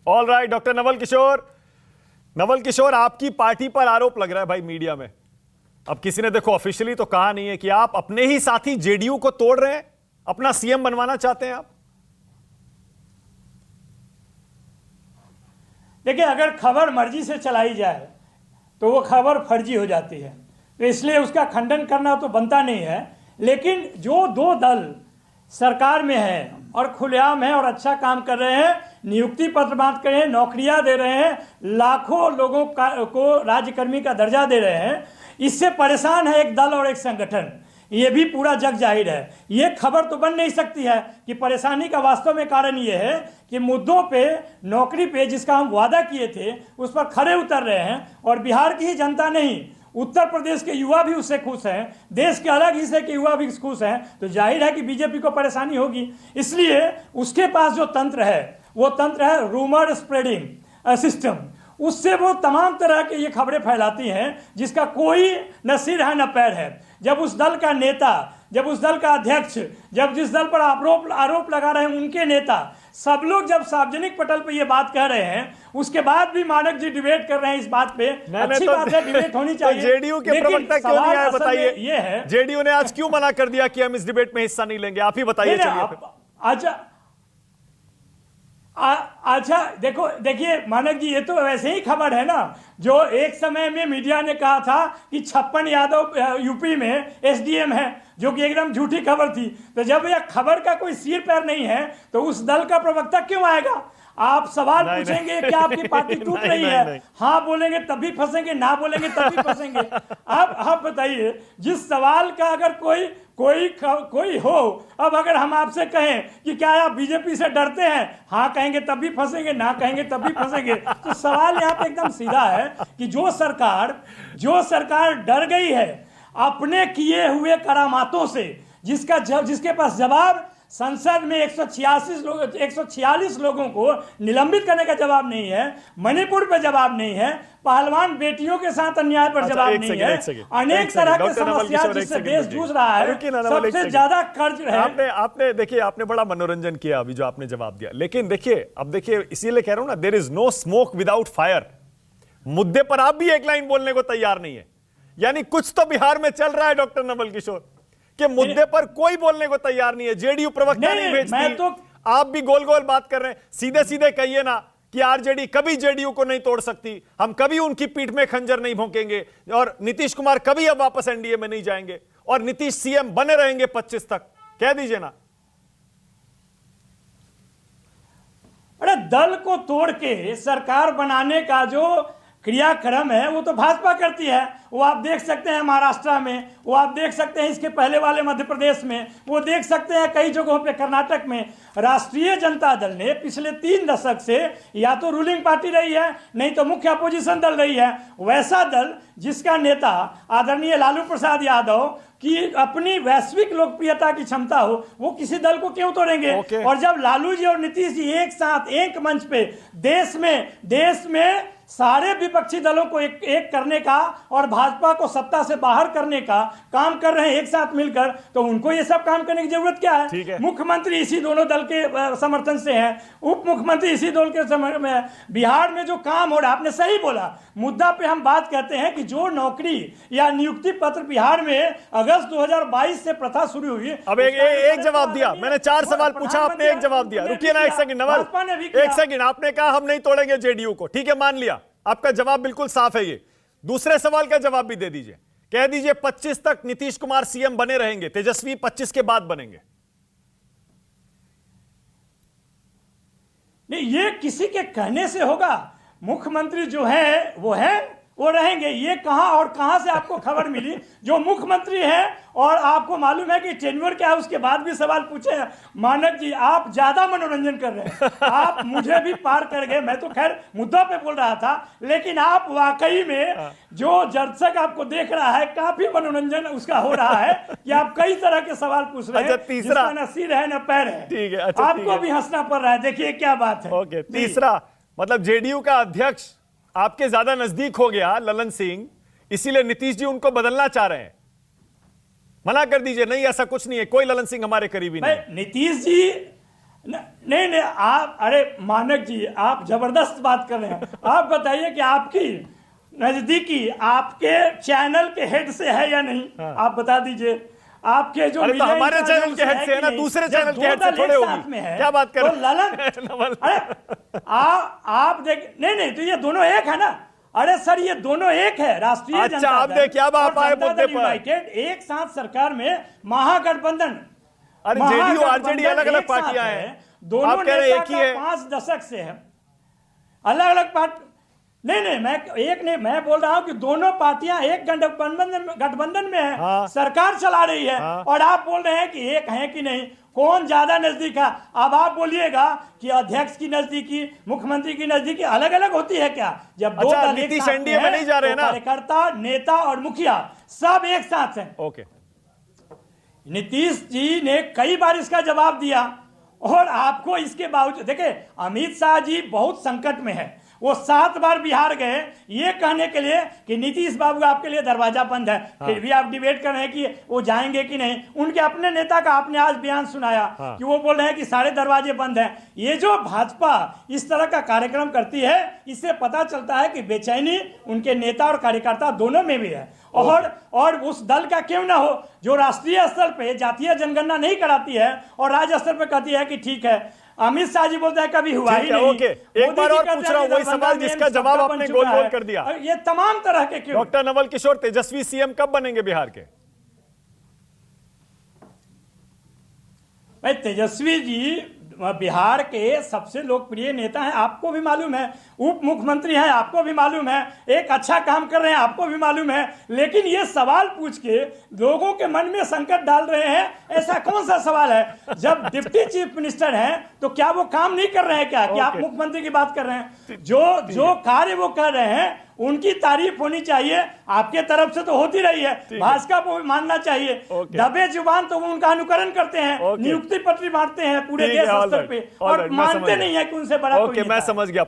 All right doctor Naval Kishore, आपकी party पर आरोप लग रहा है भाई मीडिया में। अब किसी ने देखो ऑफिशियली तो कहा नहीं है कि आप अपने ही साथी जेडीयू को तोड़ रहे हैं, अपना सीएम बनवाना चाहते हैं आप। देखिए, अगर खबर मर्जी से चलाई जाए तो वो खबर फर्जी हो जाती है, तो इसलिए उसका खंडन करना तो बनता नहीं है। लेकिन जो दो दल सरकार में है और खुलेआम है और अच्छा काम कर रहे हैं, नियुक्ति पत्र बांट कर रहे हैं, नौकरियां दे रहे हैं, लाखों लोगों को राज्यकर्मी का दर्जा दे रहे हैं, इससे परेशान है एक दल और एक संगठन। ये भी पूरा जग जाहिर है। ये खबर तो बन नहीं सकती है कि परेशानी का वास्तव में कारण ये है कि मुद्दों पे, नौकरी पे जिसका हम वादा किए थे उस पर खरे उतर रहे हैं। और बिहार की ही जनता नहीं, उत्तर प्रदेश के युवा भी उससे खुश हैं, देश के अलग हिस्से के युवा भी खुश हैं, तो जाहिर है कि बीजेपी को परेशानी होगी। इसलिए उसके पास जो तंत्र है वो तंत्र है रूमर स्प्रेडिंग सिस्टम। उससे वो तमाम तरह की ये खबरें फैलाती हैं जिसका कोई न सिर है न पैर है। जब उस दल का नेता, जब उस दल का अध्यक्ष, जब जिस दल पर आरोप लगा रहे हैं उनके नेता, सब लोग जब सार्वजनिक पटल पे ये बात कह रहे हैं, उसके बाद भी मानक जी डिबेट कर रहे हैं इस बात पे। अच्छी बात है, डिबेट होनी चाहिए। जेडीयू के प्रवक्ता क्यों नहीं आए बताइए? ये है, जेडीयू ने आज क्यों मना कर दिया कि हम इस डिबेट में हिस्सा नहीं लेंगे? आप ही बताइए। अच्छा देखिए मानक जी, ये तो वैसे ही खबर है ना, जो एक समय में मीडिया ने कहा था कि 56 यादव यूपी में एसडीएम है, जो कि एकदम झूठी खबर थी। तो जब यह खबर का कोई सिर पैर नहीं है तो उस दल का प्रवक्ता क्यों आएगा? आप सवाल पूछेंगे क्या आपकी पार्टी टूट रही है, हाँ बोलेंगे तभी फंसेंगे, ना बोलेंगे तभी फंसेंगे। आप बताइए, जिस सवाल का अगर कोई हो, अब अगर हम आपसे कहें कि क्या आप बीजेपी से डरते हैं, हाँ कहेंगे तभी फंसेंगे, ना कहेंगे तभी फंसेंगे। तो सवाल यहाँ पे एकदम सीधा है कि जो सरकार डर गई है अपने किए हुए करामातों से, जिसके पास जवाब संसद में 146 लोगों को निलंबित करने का जवाब नहीं है, मणिपुर पे जवाब नहीं है, पहलवान बेटियों के साथ अन्याय पर जवाब नहीं है, अनेक तरह की समस्या जिससे देश जूझ रहा है, सबसे ज्यादा कर्ज है। आपने देखिए, आपने बड़ा मनोरंजन किया अभी जो आपने जवाब दिया। लेकिन देखिए, अब देखिए, इसीलिए कह रहा हूं ना, there is no smoke without fire. मुद्दे पर आप भी एक लाइन बोलने को तैयार नहीं है, यानी कुछ तो बिहार में चल रहा है डॉक्टर नवल किशोर के मुद्दे पर कोई बोलने को तैयार नहीं है। जेडीयू प्रवक्ता नहीं भेजती, आप भी गोल गोल बात कर रहे हैं। सीधे सीधे कहिए ना कि आरजेडी कभी जेडीयू को नहीं तोड़ सकती, हम कभी उनकी पीठ में खंजर नहीं भोंकेंगे, और नीतीश कुमार कभी अब वापस एनडीए में नहीं जाएंगे, और नीतीश सीएम बने रहेंगे 25 तक। कह दीजिए ना। अरे दल को तोड़ के सरकार बनाने का जो क्रियाक्रम है वो तो भाजपा करती है। वो आप देख सकते हैं महाराष्ट्र में, वो आप देख सकते हैं इसके पहले वाले मध्य प्रदेश में, वो देख सकते हैं कई जगहों पे कर्नाटक में। राष्ट्रीय जनता दल ने पिछले 3 दशक से या तो रूलिंग पार्टी रही है, नहीं तो मुख्य अपोजिशन दल रही है। वैसा दल जिसका नेता आदरणीय लालू प्रसाद यादव की अपनी वैश्विक लोकप्रियता की क्षमता हो, वो किसी दल को क्यों तोड़ेंगे? और जब लालू जी और नीतीश जी एक साथ एक मंच पे देश में सारे विपक्षी दलों को एक करने का और भाजपा को सत्ता से बाहर करने का काम कर रहे हैं एक साथ मिलकर, तो उनको ये सब काम करने की जरूरत क्या है? मुख्यमंत्री इसी दोनों दल के समर्थन से हैं, उप मुख्यमंत्री इसी दल के समर्थन में है। बिहार में जो काम हो रहा है, आपने सही बोला, मुद्दा पे हम बात कहते हैं कि जो नौकरी या नियुक्ति पत्र बिहार में अगस्त 2022 से प्रथा शुरू हुई। अब एक जवाब दिया मैंने, 4 सवाल पूछा, आपने एक जवाब दिया। रुकिए ना एक सेकंड नवल, एक सेकंड। आपने कहा हम नहीं तोड़ेंगे जेडीयू को, ठीक है, मान लिया, आपका जवाब बिल्कुल साफ है। ये दूसरे सवाल का जवाब भी दे दीजिए, कह दीजिए 25 तक नीतीश कुमार सीएम बने रहेंगे, तेजस्वी 25 के बाद बनेंगे। नहीं, ये किसी के कहने से होगा? मुख्यमंत्री जो है वो रहेंगे। ये कहां और कहां से आपको खबर मिली? जो मुख्यमंत्री है और आपको मालूम है कि टेन्योर क्या है, उसके बाद भी सवाल पूछे हैं। मानक जी, आप ज्यादा मनोरंजन कर रहे हैं, आप मुझे भी पार कर गए। मैं तो खैर मुद्दा पे बोल रहा था, लेकिन आप वाकई में जो दर्शक आपको देख रहा है, काफी मनोरंजन उसका हो रहा है कि आप कई तरह के सवाल पूछ रहे हैं। तीसरा, न सिर है न पैर है, ठीक है, आपको भी हंसना पड़ रहा है। देखिए क्या बात है। ओके, तीसरा मतलब जेडीयू का अध्यक्ष आपके ज्यादा नजदीक हो गया ललन सिंह, इसीलिए नीतीश जी उनको बदलना चाह रहे हैं। मना कर दीजिए, नहीं ऐसा कुछ नहीं है, कोई ललन सिंह हमारे करीबी नहीं। नीतीश जी नहीं नहीं, आप, अरे मानक जी, आप जबरदस्त बात कर रहे हैं। आप बताइए कि आपकी नजदीकी आपके चैनल के हेड से है या नहीं? आप बता दीजिए। आपके जो अरे तो मीडिया हमारे इंचार्ज चैनल के हेड कि से है ना, नहीं? दूसरे जब चैनल दो के हेड से दल थोड़े एक होगी। साथ में है, क्या बात कर तो रहे हैं? ललन, नवल। अरे आप देख, नहीं तो ये दोनों एक है ना। अरे सर, ये दोनों एक है। राष्ट्रीय अच्छा, जनता आप दल देखिए, अब आप और आए जनता मुद्दे दल पर। यूनाइटेड एक साथ सरकार में महागठबंधन। अरे जेडीयू आरजेडी महागठबंधन अलग अलग एक साथ पार्टियां है। हैं, दोनों आप कह रहे हैं नेता एक ही का है। 5 दशक से है, अलग अलग पार्टी। नहीं, मैं एक नहीं, मैं बोल रहा हूं कि दोनों पार्टियां एक गठबंधन में है। हाँ। सरकार चला रही है। हाँ। और आप बोल रहे हैं कि एक है कि नहीं, कौन ज्यादा नजदीक है? अब आप बोलिएगा कि अध्यक्ष की नजदीकी, मुख्यमंत्री की नजदीकी अलग अलग होती है क्या? जब दो अच्छा, दल एक नीतीश साथ एनडीए में हैं, नहीं जा रहे हैं तो ना? कार्यकर्ता, नेता और मुखिया सब एक साथ हैं। ओके, नीतीश जी ने कई बार इसका जवाब दिया, और आपको इसके बावजूद देखिए, अमित शाह जी बहुत संकट में है। वो 7 बार बिहार गए ये कहने के लिए कि नीतीश बाबू आपके लिए दरवाजा बंद है। फिर भी आप डिबेट कर रहे हैं कि वो जाएंगे कि नहीं। उनके अपने नेता का आपने आज बयान सुनाया कि वो बोल रहे हैं कि सारे दरवाजे बंद हैं। ये जो भाजपा इस तरह का कार्यक्रम करती है, इससे पता चलता है कि बेचैनी उनके नेता और कार्यकर्ता दोनों में भी है। और उस दल का क्यों ना हो जो राष्ट्रीय स्तर पे जातीय जनगणना नहीं कराती है और राज्य स्तर पे कहती है कि ठीक है। अमित शाह जी बोलते हैं कभी हुआ ही नहीं। ओके, एक बार और पूछ रहा हूं वही सवाल जिसका जवाब आपने गोल गोल कर दिया। ये तमाम तरह के क्यों? डॉक्टर नवल किशोर, तेजस्वी सीएम कब बनेंगे बिहार के? भाई, तेजस्वी जी बिहार के सबसे लोकप्रिय नेता हैं, आपको भी मालूम है। उप मुख्यमंत्री हैं, आपको भी मालूम है। एक अच्छा काम कर रहे हैं, आपको भी मालूम है। लेकिन ये सवाल पूछ के लोगों के मन में संकट डाल रहे हैं, ऐसा कौन सा सवाल है? जब डिप्टी चीफ मिनिस्टर हैं तो क्या वो काम नहीं कर रहे हैं क्या? कि आप मुख्यमंत्री की बात कर रहे हैं? जो कार्य वो कर रहे हैं उनकी तारीफ होनी चाहिए। आपके तरफ से तो होती रही है, भाजपा को भी मानना चाहिए। दबे जुबान तो वो उनका अनुकरण करते हैं, नियुक्ति पत्र बांटते हैं पूरे देश स्तर पे, और मानते नहीं है कि उनसे बड़ा कोई नेता है। मैं समझ गया।